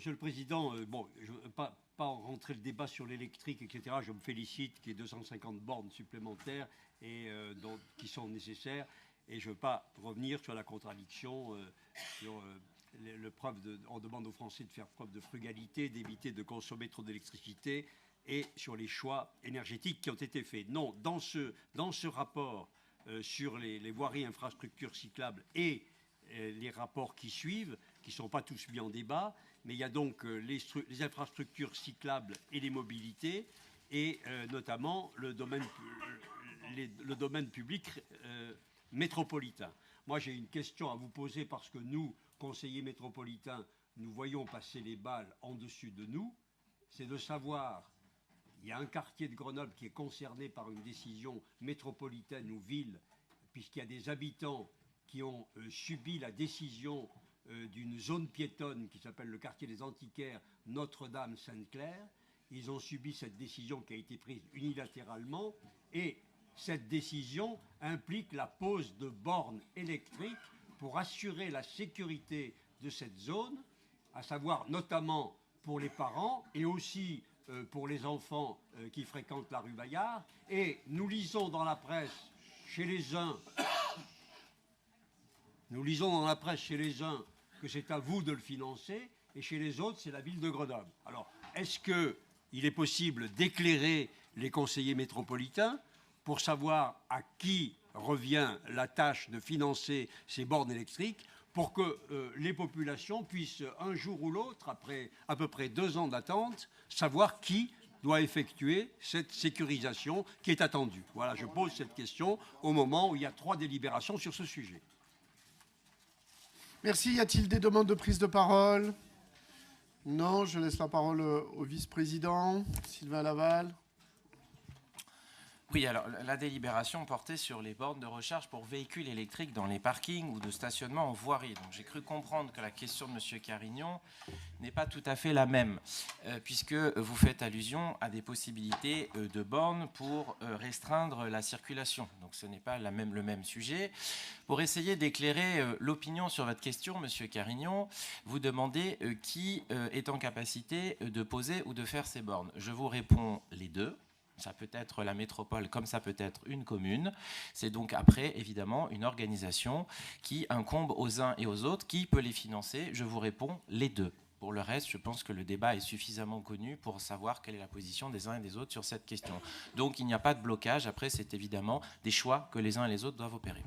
Monsieur le Président, bon, je ne veux pas rentrer le débat sur l'électrique, etc. Je me félicite qu'il y ait 250 bornes supplémentaires qui sont nécessaires. Et je ne veux pas revenir sur la contradiction, sur on demande aux Français de faire preuve de frugalité, d'éviter de consommer trop d'électricité, et sur les choix énergétiques qui ont été faits. Non, dans ce rapport sur les voiries, infrastructures cyclables et les rapports qui suivent, qui ne sont pas tous mis en débat, mais il y a donc les infrastructures cyclables et les mobilités, et notamment le domaine public métropolitain. Moi, j'ai une question à vous poser parce que nous, conseillers métropolitains, nous voyons passer les balles en dessus de nous. C'est de savoir, il y a un quartier de Grenoble qui est concerné par une décision métropolitaine ou ville, puisqu'il y a des habitants qui ont subi la décision d'une zone piétonne qui s'appelle le quartier des Antiquaires, Notre-Dame-Sainte-Claire. Ils ont subi cette décision qui a été prise unilatéralement, et cette décision implique la pose de bornes électriques pour assurer la sécurité de cette zone, à savoir notamment pour les parents et aussi pour les enfants qui fréquentent la rue Bayard. Et nous lisons dans la presse chez les uns que c'est à vous de le financer, et chez les autres, c'est la ville de Grenoble. Alors, est-ce qu'il est possible d'éclairer les conseillers métropolitains pour savoir à qui revient la tâche de financer ces bornes électriques, pour que les populations puissent, un jour ou l'autre, après à peu près 2 ans d'attente, savoir qui doit effectuer cette sécurisation qui est attendue. Voilà, je pose cette question au moment où il y a 3 délibérations sur ce sujet. Merci. Y a-t-il des demandes de prise de parole? Non, je laisse la parole au vice-président, Sylvain Laval. Oui, alors la délibération portait sur les bornes de recharge pour véhicules électriques dans les parkings ou de stationnement en voirie. Donc j'ai cru comprendre que la question de M. Carignon n'est pas tout à fait la même, puisque vous faites allusion à des possibilités de bornes pour restreindre la circulation. Donc ce n'est pas le même sujet. Pour essayer d'éclairer l'opinion sur votre question, M. Carignon, vous demandez qui est en capacité de poser ou de faire ces bornes. Je vous réponds les deux. Ça peut être la métropole comme ça peut être une commune. C'est donc après, évidemment, une organisation qui incombe aux uns et aux autres. Qui peut les financer? Je vous réponds les deux. Pour le reste, je pense que le débat est suffisamment connu pour savoir quelle est la position des uns et des autres sur cette question. Donc il n'y a pas de blocage. Après, c'est évidemment des choix que les uns et les autres doivent opérer.